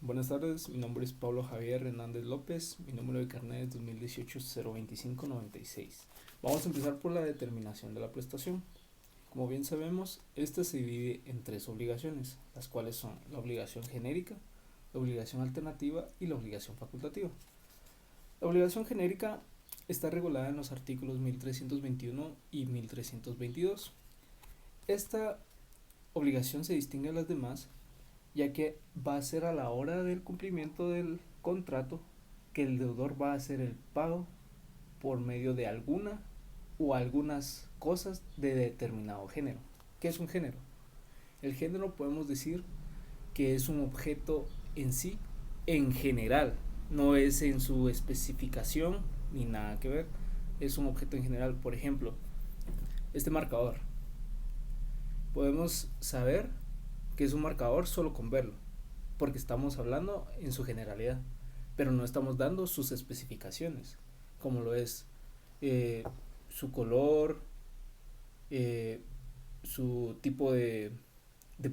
Buenas tardes, mi nombre es Pablo Javier Hernández López, mi número de carnet es 2018-025-96. Vamos a empezar por la determinación de la prestación. Como bien sabemos, esta se divide en tres obligaciones, las cuales son la obligación genérica, la obligación alternativa y la obligación facultativa. La obligación genérica está regulada en los artículos 1321 y 1322. Esta obligación se distingue de las demás ya que va a ser a la hora del cumplimiento del contrato que el deudor va a hacer el pago por medio de alguna o algunas cosas de determinado género. ¿Qué es un género? El género podemos decir que es un objeto en sí, en general, no es en su especificación ni nada que ver, es un objeto en general. Por ejemplo, este marcador, podemos saber que es un marcador solo con verlo, porque estamos hablando en su generalidad, pero no estamos dando sus especificaciones, como lo es eh, su color, eh, su tipo de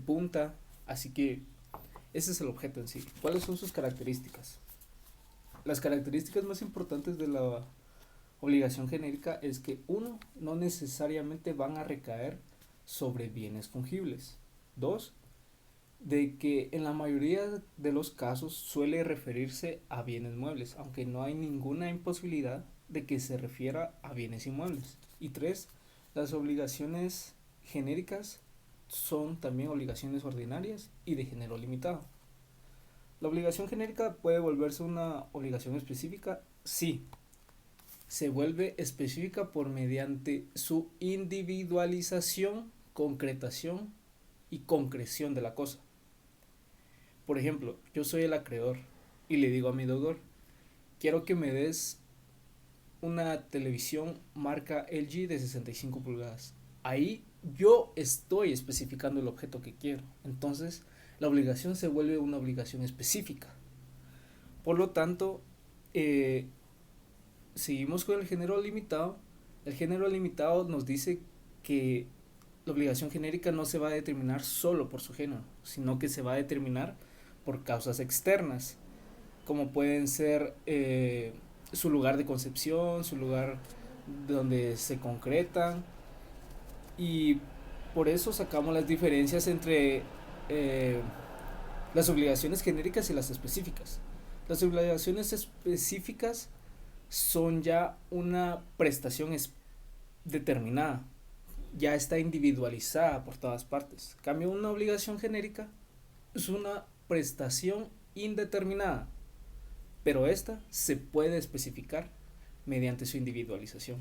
punta, así que ese es el objeto en sí. ¿Cuáles son sus características? Las características más importantes de la obligación genérica es que uno, no necesariamente van a recaer sobre bienes fungibles. Dos, de que en la mayoría de los casos suele referirse a bienes muebles, aunque no hay ninguna imposibilidad de que se refiera a bienes inmuebles. Y tres, las obligaciones genéricas son también obligaciones ordinarias y de género limitado. ¿La obligación genérica puede volverse una obligación específica? Sí, se vuelve específica por mediante su individualización, concretación y concreción de la cosa. Por ejemplo, yo soy el acreedor y le digo a mi deudor, quiero que me des una televisión marca LG de 65 pulgadas. Ahí yo estoy especificando el objeto que quiero. Entonces, la obligación se vuelve una obligación específica. Por lo tanto, eh, seguimos con el género limitado. El género limitado nos dice que la obligación genérica no se va a determinar solo por su género, sino que se va a determinar por causas externas, como pueden ser su lugar de concepción, su lugar donde se concretan, y por eso sacamos las diferencias entre eh, las obligaciones genéricas y las específicas. Las obligaciones específicas son ya una prestación determinada, ya está individualizada por todas partes. Cambio, una obligación genérica es una prestación indeterminada, pero esta se puede especificar mediante su individualización.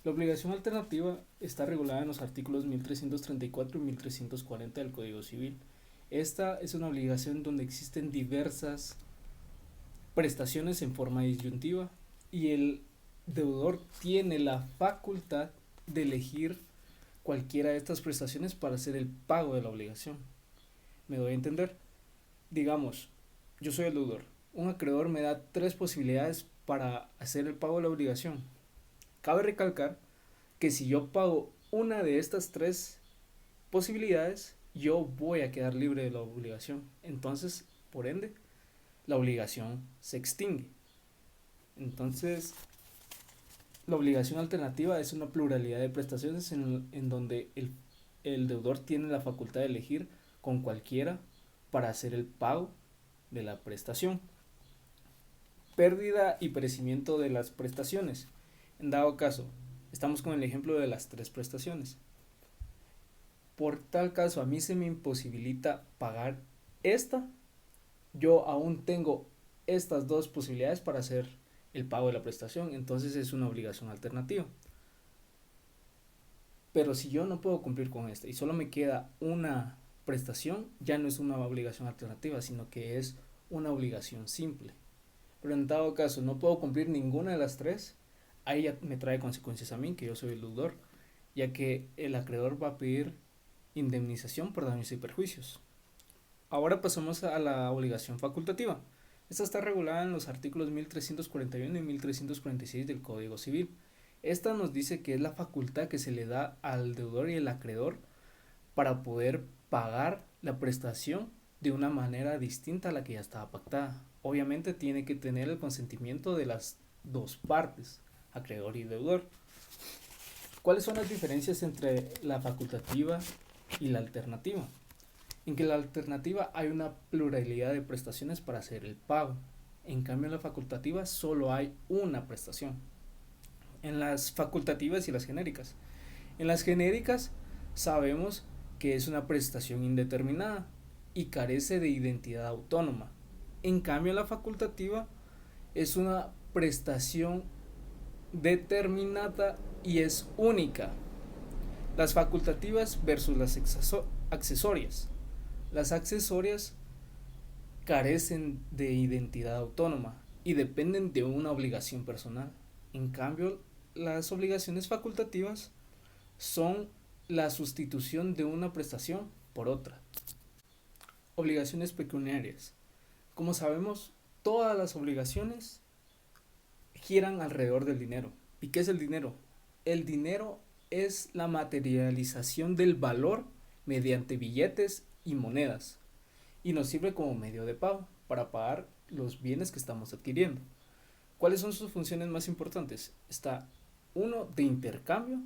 La obligación alternativa está regulada en los artículos 1334 y 1340 del Código Civil. Esta es una obligación donde existen diversas prestaciones en forma disyuntiva y el deudor tiene la facultad de elegir cualquiera de estas prestaciones para hacer el pago de la obligación. ¿Me doy a entender? Digamos, yo soy el deudor. Un acreedor me da tres posibilidades para hacer el pago de la obligación. Cabe recalcar que si yo pago una de estas tres posibilidades, yo voy a quedar libre de la obligación. Entonces, por ende, la obligación se extingue. Entonces, la obligación alternativa es una pluralidad de prestaciones en donde el deudor tiene la facultad de elegir con cualquiera para hacer el pago de la prestación. Pérdida y perecimiento de las prestaciones. En dado caso, estamos con el ejemplo de las tres prestaciones. Por tal caso, a mí se me imposibilita pagar esta, yo aún tengo estas dos posibilidades para hacer el pago de la prestación, entonces es una obligación alternativa. Pero si yo no puedo cumplir con esta y solo me queda una prestación, ya no es una obligación alternativa, sino que es una obligación simple. Pero en dado caso no puedo cumplir ninguna de las tres, ahí ya me trae consecuencias a mí, que yo soy el deudor, ya que el acreedor va a pedir indemnización por daños y perjuicios. Ahora pasamos a la obligación facultativa. Esta está regulada en los artículos 1341 y 1346 del Código Civil. Esta nos dice que es la facultad que se le da al deudor y al acreedor para poder pagar la prestación de una manera distinta a la que ya estaba pactada. Obviamente tiene que tener el consentimiento de las dos partes, acreedor y deudor. ¿Cuáles son las diferencias entre la facultativa y la alternativa? En que la alternativa hay una pluralidad de prestaciones para hacer el pago. En cambio en la facultativa solo hay una prestación. En las facultativas y las genéricas. En las genéricas sabemos que es una prestación indeterminada y carece de identidad autónoma. En cambio la facultativa es una prestación determinada y es única. Las facultativas versus las accesorias. Las accesorias carecen de identidad autónoma y dependen de una obligación personal. En cambio, las obligaciones facultativas son la sustitución de una prestación por otra. Obligaciones pecuniarias. Como sabemos, todas las obligaciones giran alrededor del dinero. ¿Y qué es el dinero? El dinero es la materialización del valor mediante billetes y monedas y nos sirve como medio de pago para pagar los bienes que estamos adquiriendo. ¿Cuáles son sus funciones más importantes? Está uno de intercambio,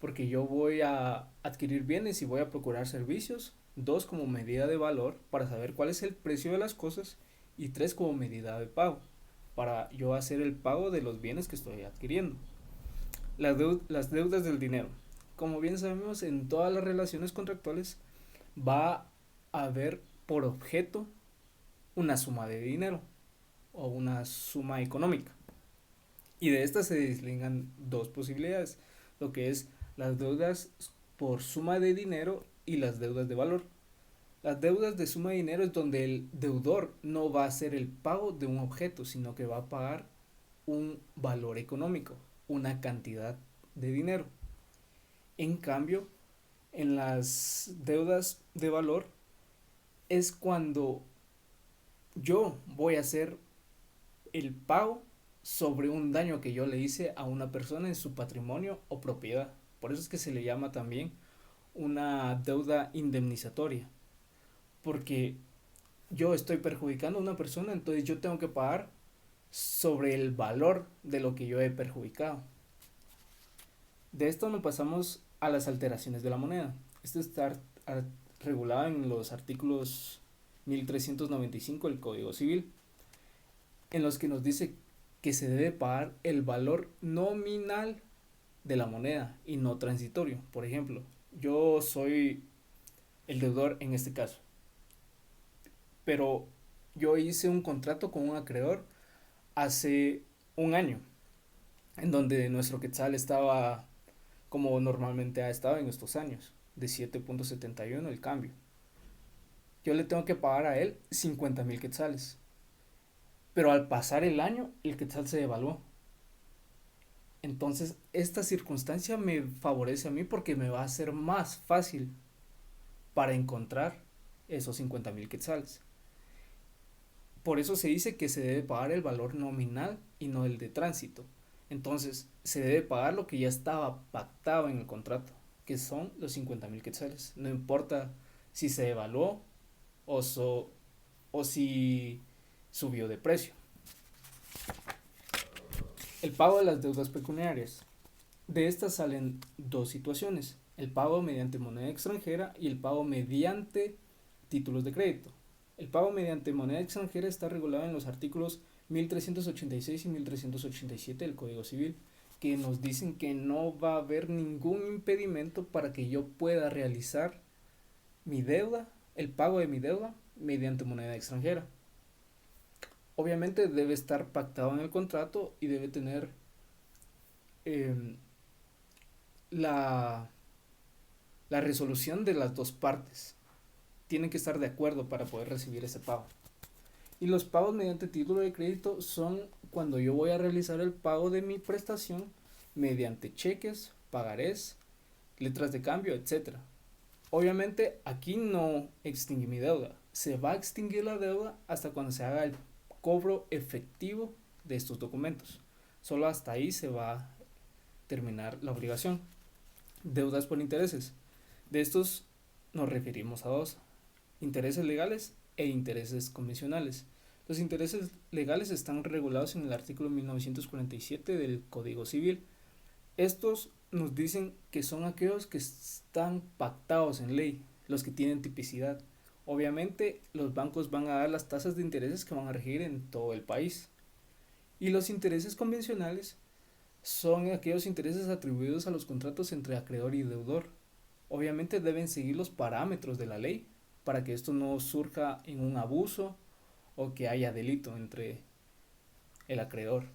porque yo voy a adquirir bienes y voy a procurar servicios. Dos, como medida de valor para saber cuál es el precio de las cosas. Y tres, como medida de pago para yo hacer el pago de los bienes que estoy adquiriendo. Las deudas del dinero. Como bien sabemos, en todas las relaciones contractuales va a haber por objeto una suma de dinero o una suma económica. Y de estas se deslingan dos posibilidades, lo que es las deudas por suma de dinero y las deudas de valor. Las deudas de suma de dinero es donde el deudor no va a hacer el pago de un objeto, sino que va a pagar un valor económico, una cantidad de dinero. En cambio, en las deudas de valor es cuando yo voy a hacer el pago sobre un daño que yo le hice a una persona en su patrimonio o propiedad. Por eso es que se le llama también una deuda indemnizatoria, porque yo estoy perjudicando a una persona, entonces yo tengo que pagar sobre el valor de lo que yo he perjudicado. De esto nos pasamos a las alteraciones de la moneda. Esto está regulado en los artículos 1395 del Código Civil, en los que nos dice que se debe pagar el valor nominal de la moneda y no transitorio. Por ejemplo, yo soy el deudor en este caso, pero yo hice un contrato con un acreedor hace un año, en donde nuestro quetzal estaba como normalmente ha estado en estos años, de 7.71 el cambio. Yo le tengo que pagar a él 50,000 quetzales, pero al pasar el año el quetzal se devaluó. Entonces esta circunstancia me favorece a mí porque me va a hacer más fácil para encontrar esos 50,000 quetzales. Por eso se dice que se debe pagar el valor nominal y no el de tránsito. Entonces se debe pagar lo que ya estaba pactado en el contrato, que son los 50,000 quetzales. No importa si se devaluó o si subió de precio. El pago de las deudas pecuniarias. De estas salen dos situaciones: el pago mediante moneda extranjera y el pago mediante títulos de crédito. El pago mediante moneda extranjera está regulado en los artículos 1386 y 1387 del Código Civil, que nos dicen que no va a haber ningún impedimento para que yo pueda realizar mi deuda, el pago de mi deuda, mediante moneda extranjera. Obviamente debe estar pactado en el contrato y debe tener la, la resolución de las dos partes. Tienen que estar de acuerdo para poder recibir ese pago. Y los pagos mediante título de crédito son cuando yo voy a realizar el pago de mi prestación mediante cheques, pagarés, letras de cambio, etc. Obviamente aquí no extinguí mi deuda. Se va a extinguir la deuda hasta cuando se haga el cobro efectivo de estos documentos. Solo hasta ahí se va a terminar la obligación. Deudas por intereses. De estos nos referimos a dos: intereses legales e intereses convencionales. Los intereses legales están regulados en el artículo 1947 del Código Civil. Estos nos dicen que son aquellos que están pactados en ley, los que tienen tipicidad. Obviamente, los bancos van a dar las tasas de intereses que van a regir en todo el país. Y los intereses convencionales son aquellos intereses atribuidos a los contratos entre acreedor y deudor. Obviamente deben seguir los parámetros de la ley para que esto no surja en un abuso o que haya delito entre el acreedor.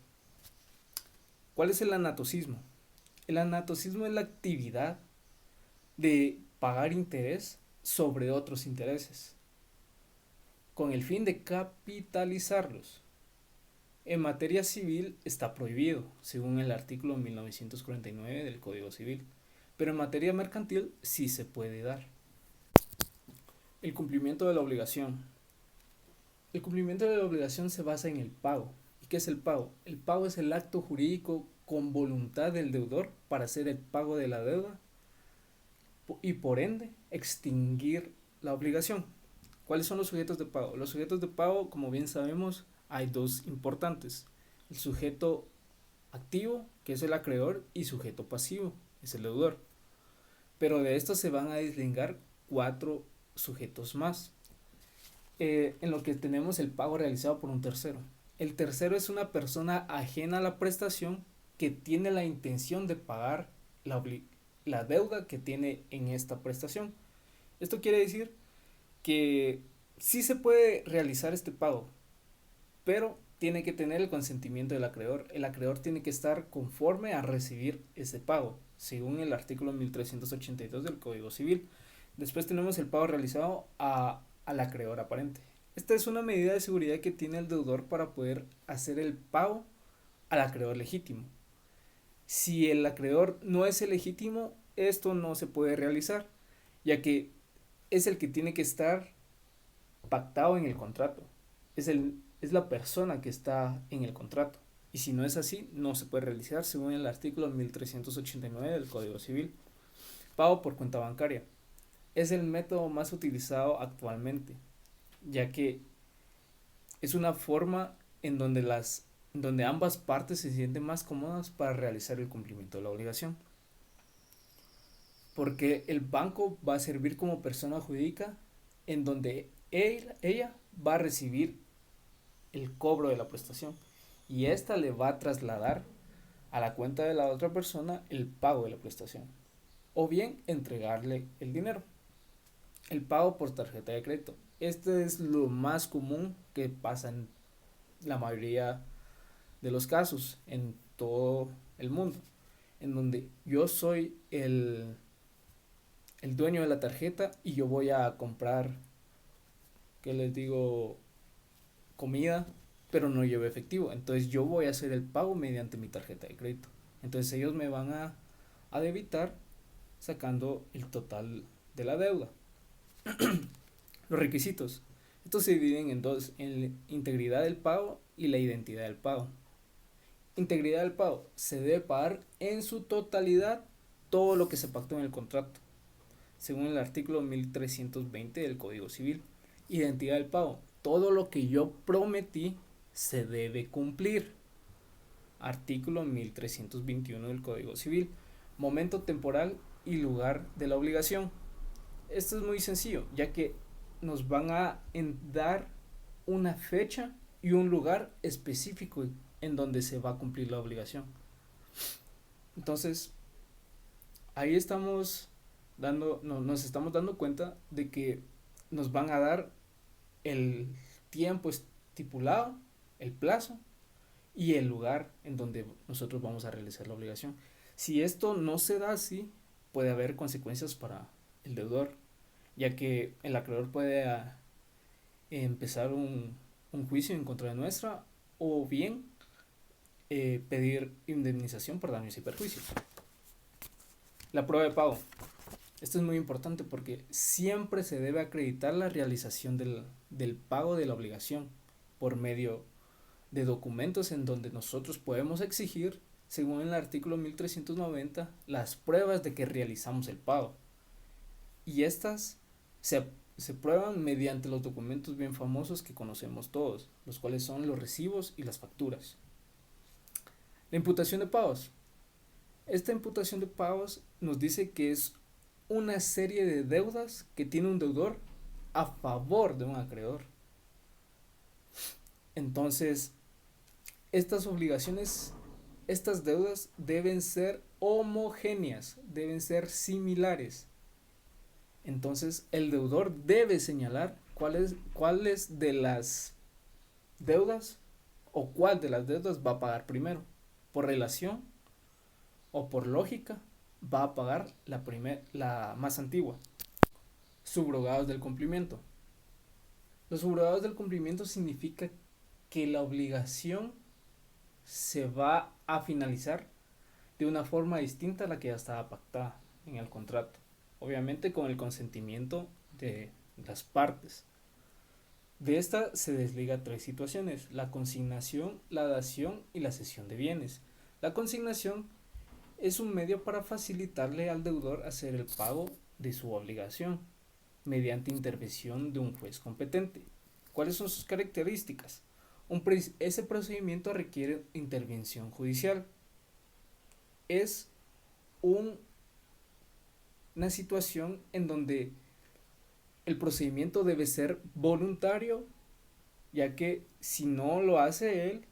¿Cuál es el anatocismo? El anatocismo es la actividad de pagar interés sobre otros intereses, con el fin de capitalizarlos. En materia civil está prohibido, según el artículo 1949 del Código Civil, pero en materia mercantil sí se puede dar. El cumplimiento de la obligación. El cumplimiento de la obligación se basa en el pago. ¿Y qué es el pago? El pago es el acto jurídico con voluntad del deudor para hacer el pago de la deuda y por ende extinguir la obligación. ¿Cuáles son los sujetos de pago? Los sujetos de pago, como bien sabemos, hay dos importantes. El sujeto activo, que es el acreedor, y sujeto pasivo, es el deudor. Pero de estos se van a deslingar 4 sujetos más. En lo que tenemos el pago realizado por un tercero. El tercero es una persona ajena a la prestación que tiene la intención de pagar la deuda que tiene en esta prestación. Esto quiere decir que sí se puede realizar este pago, pero tiene que tener el consentimiento del acreedor. El acreedor tiene que estar conforme a recibir ese pago, según el artículo 1382 del Código Civil. Después tenemos el pago realizado al acreedor aparente. Esta es una medida de seguridad que tiene el deudor para poder hacer el pago al acreedor legítimo. Si el acreedor no es el legítimo, esto no se puede realizar, ya que es el que tiene que estar pactado en el contrato. Es la persona que está en el contrato. Y si no es así, no se puede realizar según el artículo 1389 del Código Civil. Pago por cuenta bancaria. Es el método más utilizado actualmente, ya que es una forma en donde ambas partes se sienten más cómodas para realizar el cumplimiento de la obligación. Porque el banco va a servir como persona jurídica en donde ella va a recibir el cobro de la prestación y esta le va a trasladar a la cuenta de la otra persona el pago de la prestación o bien entregarle el dinero. El pago por tarjeta de crédito. Este es lo más común que pasa en la mayoría de los casos en todo el mundo, en donde yo soy el dueño de la tarjeta y yo voy a comprar, ¿qué les digo? Comida, pero no llevo efectivo. Entonces yo voy a hacer el pago mediante mi tarjeta de crédito. Entonces ellos me van a debitar sacando el total de la deuda. Los requisitos. Estos se dividen en dos, en la integridad del pago y la identidad del pago. Integridad del pago. Se debe pagar en su totalidad todo lo que se pactó en el contrato, según el artículo 1320 del Código Civil. Identidad del pago. Todo lo que yo prometí se debe cumplir. Artículo 1321 del Código Civil. Momento temporal y lugar de la obligación. Esto es muy sencillo, ya que nos van a dar una fecha y un lugar específico en donde se va a cumplir la obligación. Entonces, ahí nos estamos dando cuenta de que nos van a dar el tiempo estipulado, el plazo y el lugar en donde nosotros vamos a realizar la obligación. Si esto no se da así, puede haber consecuencias para el deudor, ya que el acreedor puede empezar un juicio en contra de nuestra o bien pedir indemnización por daños y perjuicios. La prueba de pago. Esto es muy importante porque siempre se debe acreditar la realización del pago de la obligación por medio de documentos en donde nosotros podemos exigir, según el artículo 1390, las pruebas de que realizamos el pago. Y estas se se prueban mediante los documentos bien famosos que conocemos todos, los cuales son los recibos y las facturas. La imputación de pagos. Esta imputación de pagos nos dice que es una serie de deudas que tiene un deudor a favor de un acreedor. Entonces, estas obligaciones, estas deudas deben ser homogéneas, deben ser similares. Entonces, el deudor debe señalar cuáles de las deudas o cuál de las deudas va a pagar primero. Por relación o por lógica, va a pagar la más antigua. Subrogados del cumplimiento. Los subrogados del cumplimiento significa que la obligación se va a finalizar de una forma distinta a la que ya estaba pactada en el contrato, obviamente con el consentimiento de las partes. De esta se desliga tres situaciones: la consignación, la dación y la cesión de bienes. La consignación es un medio para facilitarle al deudor hacer el pago de su obligación mediante intervención de un juez competente. ¿Cuáles son sus características? Ese procedimiento requiere intervención judicial. Es una situación en donde el procedimiento debe ser voluntario, ya que si no lo hace él,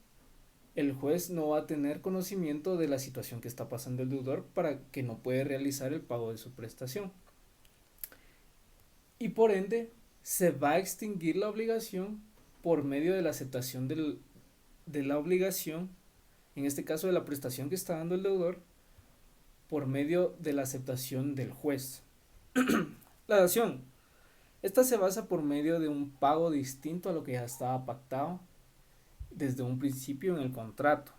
el juez no va a tener conocimiento de la situación que está pasando el deudor para que no puede realizar el pago de su prestación. Y por ende, se va a extinguir la obligación por medio de la aceptación de la obligación, en este caso de la prestación que está dando el deudor, por medio de la aceptación del juez. La dación. Esta se basa por medio de un pago distinto a lo que ya estaba pactado desde un principio en el contrato.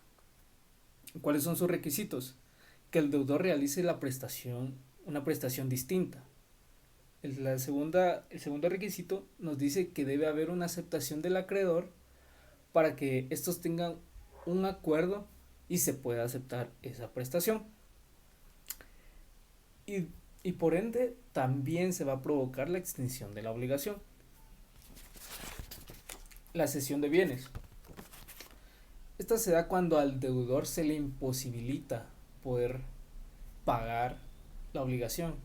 ¿Cuáles son sus requisitos? Que el deudor realice una prestación distinta. El segundo requisito nos dice que debe haber una aceptación del acreedor para que estos tengan un acuerdo y se pueda aceptar esa prestación. Y por ende también se va a provocar la extinción de la obligación. La cesión de bienes. Esta se da cuando al deudor se le imposibilita poder pagar la obligación.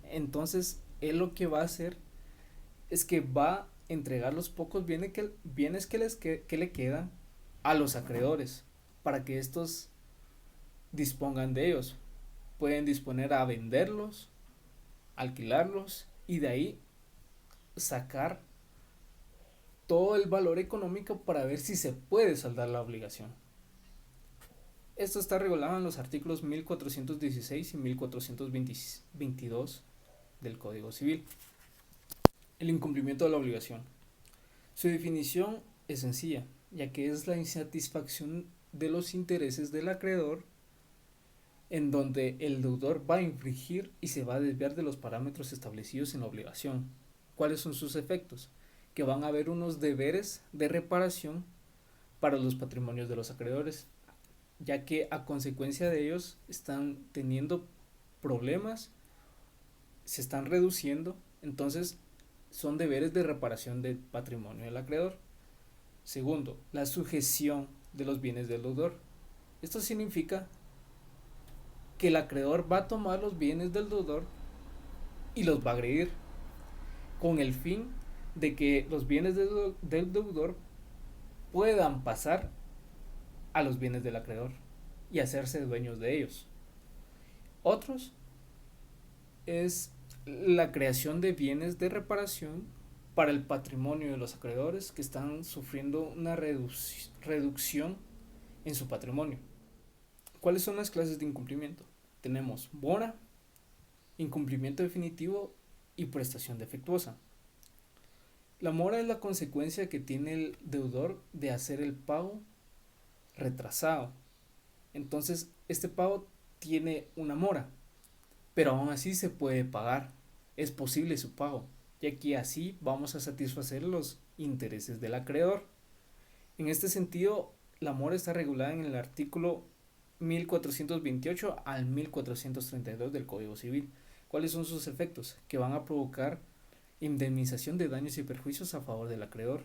Entonces, él lo que va a hacer es que va a entregar los pocos bienes que le quedan a los acreedores para que estos dispongan de ellos. Pueden disponer a venderlos, alquilarlos y de ahí sacar todo el valor económico para ver si se puede saldar la obligación. Esto está regulado en los artículos 1416 y 1422 del Código Civil. El incumplimiento de la obligación. Su definición es sencilla, ya que es la insatisfacción de los intereses del acreedor en donde el deudor va a infringir y se va a desviar de los parámetros establecidos en la obligación. ¿Cuáles son sus efectos? Que van a haber unos deberes de reparación para los patrimonios de los acreedores, ya que a consecuencia de ellos están teniendo problemas, se están reduciendo, entonces son deberes de reparación del patrimonio del acreedor. Segundo, la sujeción de los bienes del deudor. Esto significa que el acreedor va a tomar los bienes del deudor y los va a agredir con el fin de que los bienes del deudor puedan pasar a los bienes del acreedor y hacerse dueños de ellos. Otros es la creación de bienes de reparación para el patrimonio de los acreedores que están sufriendo una reducción en su patrimonio. ¿Cuáles son las clases de incumplimiento? Tenemos mora, incumplimiento definitivo y prestación defectuosa. La mora es la consecuencia que tiene el deudor de hacer el pago retrasado. Entonces, este pago tiene una mora, pero aún así se puede pagar. Es posible su pago, ya que así vamos a satisfacer los intereses del acreedor. En este sentido, la mora está regulada en el artículo 1428 al 1432 del Código Civil. ¿Cuáles son sus efectos? Que van a provocar indemnización de daños y perjuicios a favor del acreedor.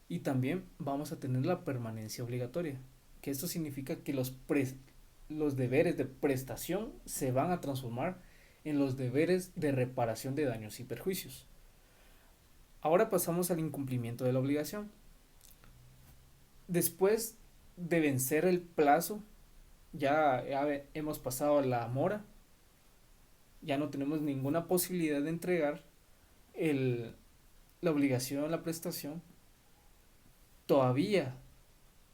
Y también vamos a tener la permanencia obligatoria, que esto significa que los deberes de prestación se van a transformar en los deberes de reparación de daños y perjuicios. Ahora pasamos al incumplimiento de la obligación. Después de vencer el plazo, ya hemos pasado a la mora, ya no tenemos ninguna posibilidad de entregar la obligación o la prestación. Todavía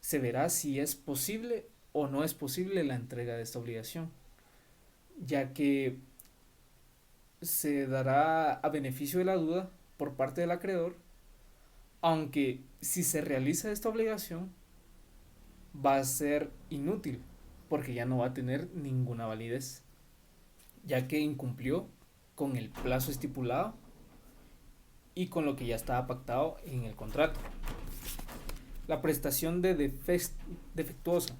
se verá si es posible o no es posible la entrega de esta obligación, ya que se dará a beneficio de la duda por parte del acreedor, aunque si se realiza esta obligación va a ser inútil porque ya no va a tener ninguna validez, ya que incumplió con el plazo estipulado y con lo que ya estaba pactado en el contrato. La prestación de defectuosa.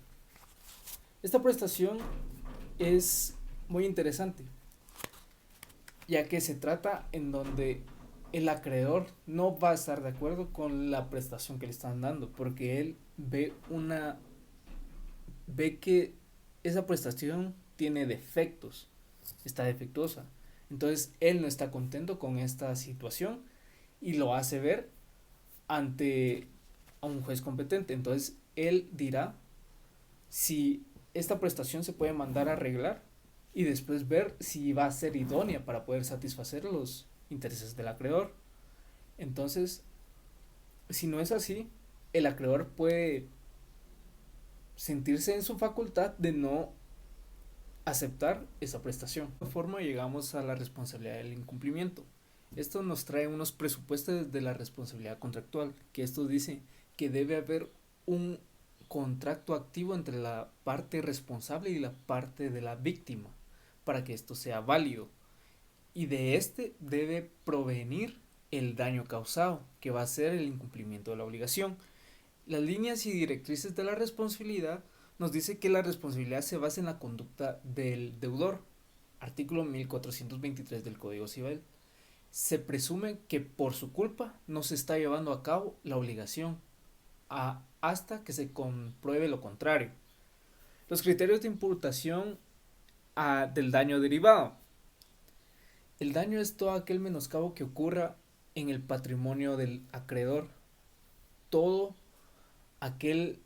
Esta prestación es muy interesante, ya que se trata en donde el acreedor no va a estar de acuerdo con la prestación que le están dando, porque él ve que esa prestación tiene defectos, está defectuosa. Entonces él no está contento con esta situación y lo hace ver ante a un juez competente. Entonces él dirá si esta prestación se puede mandar a arreglar y después ver si va a ser idónea para poder satisfacer los intereses del acreedor. Entonces, si no es así, el acreedor puede sentirse en su facultad de no aceptar esa prestación. De esta forma llegamos a la responsabilidad del incumplimiento. Esto nos trae unos presupuestos de la responsabilidad contractual, que esto dice que debe haber un contrato activo entre la parte responsable y la parte de la víctima para que esto sea válido, y de este debe provenir el daño causado, que va a ser el incumplimiento de la obligación. Las líneas y directrices de la responsabilidad nos dice que la responsabilidad se basa en la conducta del deudor, artículo 1423 del Código Civil. Se presume que por su culpa no se está llevando a cabo la obligación hasta que se compruebe lo contrario. Los criterios de imputación del daño derivado. El daño es todo aquel menoscabo que ocurra en el patrimonio del acreedor, todo aquellas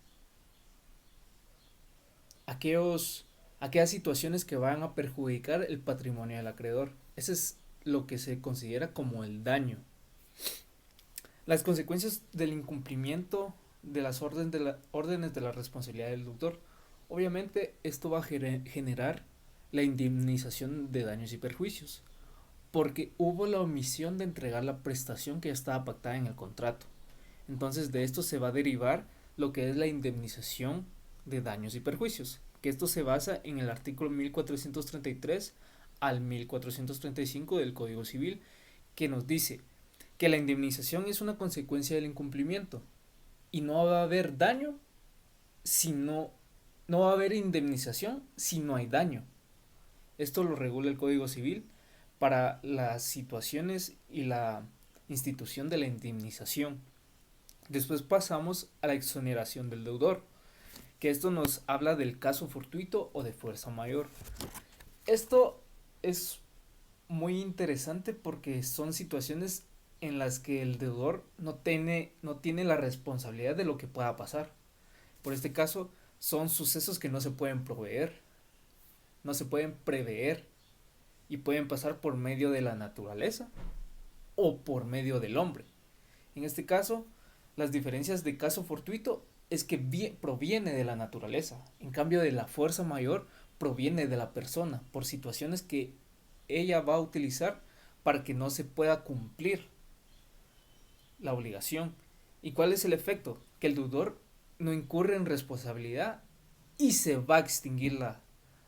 situaciones que van a perjudicar el patrimonio del acreedor. Ese es lo que se considera como el daño. Las consecuencias del incumplimiento de las órdenes de la responsabilidad del deudor. Obviamente esto va a generar la indemnización de daños y perjuicios, porque hubo la omisión de entregar la prestación que ya estaba pactada en el contrato. Entonces de esto se va a derivar lo que es la indemnización de daños y perjuicios, que esto se basa en el artículo 1433 al 1435 del Código Civil, que nos dice que la indemnización es una consecuencia del incumplimiento y no va a haber daño si no va a haber indemnización si no hay daño. Esto lo regula el Código Civil para las situaciones y la institución de la indemnización. Después pasamos a la exoneración del deudor, que esto nos habla del caso fortuito o de fuerza mayor. Esto es muy interesante porque son situaciones en las que el deudor no tiene la responsabilidad de lo que pueda pasar. Por este caso, son sucesos que no se pueden no se pueden prever y pueden pasar por medio de la naturaleza o por medio del hombre. En este caso, las diferencias de caso fortuito es que proviene de la naturaleza, en cambio de la fuerza mayor proviene de la persona por situaciones que ella va a utilizar para que no se pueda cumplir la obligación. ¿Y cuál es el efecto? Que el deudor no incurre en responsabilidad y se va a extinguir la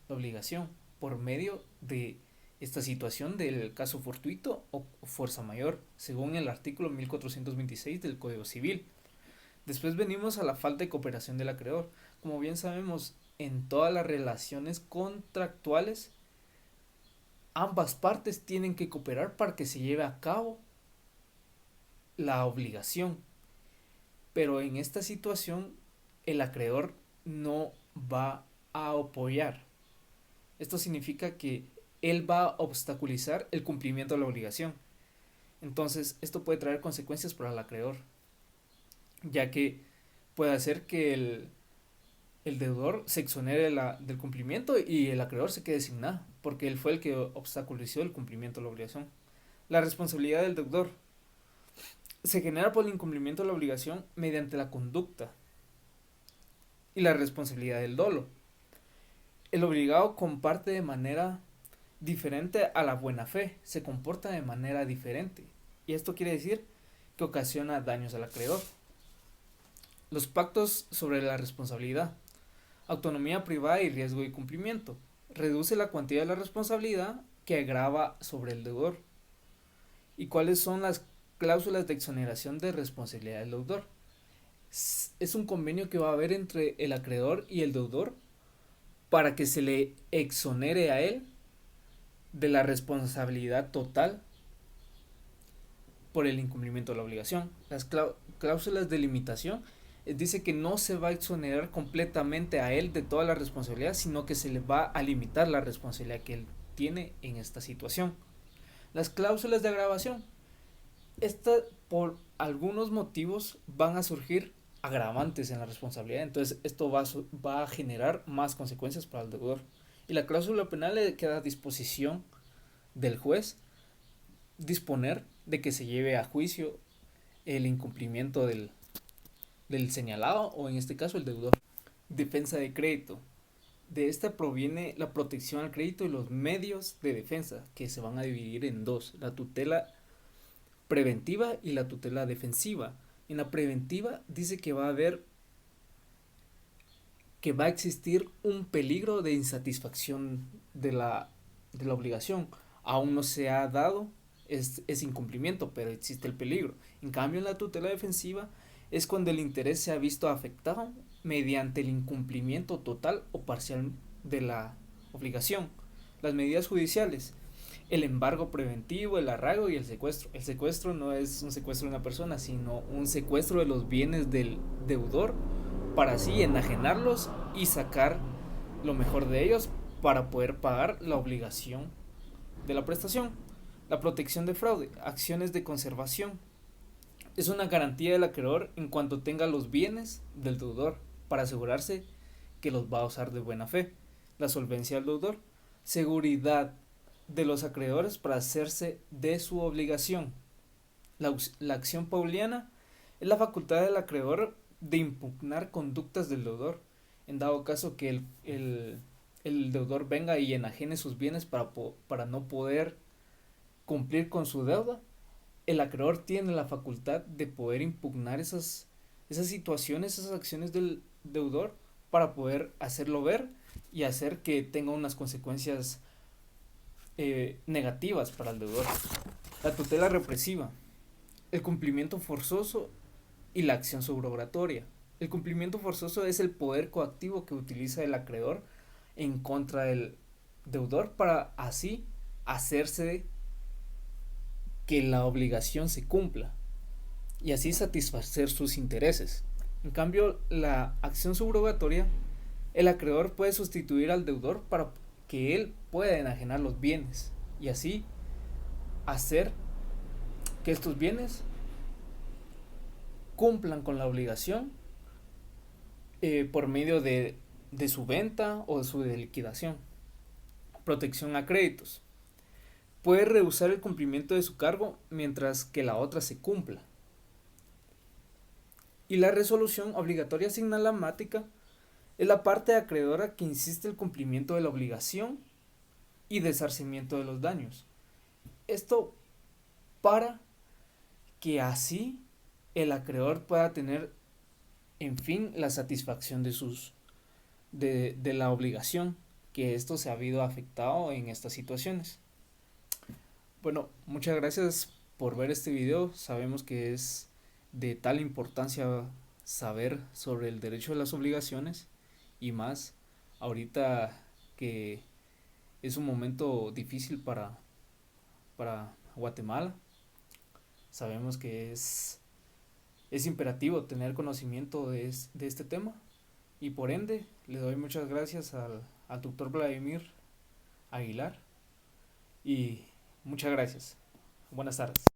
obligación por medio de esta situación del caso fortuito o fuerza mayor, según el artículo 1426 del Código Civil. Después venimos a la falta de cooperación del acreedor. Como bien sabemos, en todas las relaciones contractuales, ambas partes tienen que cooperar para que se lleve a cabo la obligación. Pero en esta situación el acreedor no va a apoyar. Esto significa que él va a obstaculizar el cumplimiento de la obligación. Entonces, esto puede traer consecuencias para el acreedor, ya que puede hacer que el deudor se exonere del cumplimiento y el acreedor se quede sin nada, porque él fue el que obstaculizó el cumplimiento de la obligación. La responsabilidad del deudor se genera por el incumplimiento de la obligación mediante la conducta y la responsabilidad del dolo. El obligado comparte de manera diferente a la buena fe, se comporta de manera diferente, y esto quiere decir que ocasiona daños al acreedor. Los pactos sobre la responsabilidad, autonomía privada y riesgo de cumplimiento. Reduce la cuantía de la responsabilidad que agrava sobre el deudor. ¿Y cuáles son las cláusulas de exoneración de responsabilidad del deudor? Es un convenio que va a haber entre el acreedor y el deudor para que se le exonere a él de la responsabilidad total por el incumplimiento de la obligación. Las cláusulas de limitación dice que no se va a exonerar completamente a él de toda la responsabilidad, sino que se le va a limitar la responsabilidad que él tiene en esta situación. Las cláusulas de agravación, estas por algunos motivos van a surgir agravantes en la responsabilidad, entonces esto va a generar más consecuencias para el deudor. Y la cláusula penal le queda a disposición del juez disponer de que se lleve a juicio el incumplimiento del señalado o en este caso el deudor. Defensa de crédito. De esta proviene la protección al crédito y los medios de defensa, que se van a dividir en dos: la tutela preventiva y la tutela defensiva. En la preventiva dice que va a existir un peligro de insatisfacción de la obligación. Aún no se ha dado ese incumplimiento, pero existe el peligro. En cambio, en la tutela defensiva es cuando el interés se ha visto afectado mediante el incumplimiento total o parcial de la obligación. Las medidas judiciales: el embargo preventivo, el arraigo y el secuestro. El secuestro no es un secuestro de una persona, sino un secuestro de los bienes del deudor para así enajenarlos y sacar lo mejor de ellos para poder pagar la obligación de la prestación. La protección de fraude, acciones de conservación. Es una garantía del acreedor en cuanto tenga los bienes del deudor para asegurarse que los va a usar de buena fe. La solvencia del deudor, seguridad de los acreedores para hacerse de su obligación. La acción pauliana es la facultad del acreedor de impugnar conductas del deudor, en dado caso que el deudor venga y enajene sus bienes para no poder cumplir con su deuda. El acreedor tiene la facultad de poder impugnar esas situaciones, esas acciones del deudor para poder hacerlo ver y hacer que tenga unas consecuencias negativas para el deudor. La tutela represiva, el cumplimiento forzoso y la acción subrogatoria. El cumplimiento forzoso es el poder coactivo que utiliza el acreedor en contra del deudor para así hacerse que la obligación se cumpla y así satisfacer sus intereses. En cambio, la acción subrogatoria, el acreedor puede sustituir al deudor para que él pueda enajenar los bienes y así hacer que estos bienes cumplan con la obligación por medio de su venta o de su liquidación. Protección a créditos. Puede rehusar el cumplimiento de su cargo mientras que la otra se cumpla. Y la resolución obligatoria señalamática es la parte acreedora que insiste el cumplimiento de la obligación y desarcimiento de los daños. Esto para que así el acreedor pueda tener en fin la satisfacción de la obligación que esto se ha habido afectado en estas situaciones. Bueno, muchas gracias por ver este video. Sabemos que es de tal importancia saber sobre el derecho de las obligaciones y más ahorita que es un momento difícil para Guatemala. Sabemos que es imperativo tener conocimiento de este tema y por ende le doy muchas gracias al doctor Vladimir Aguilar y muchas gracias. Buenas tardes.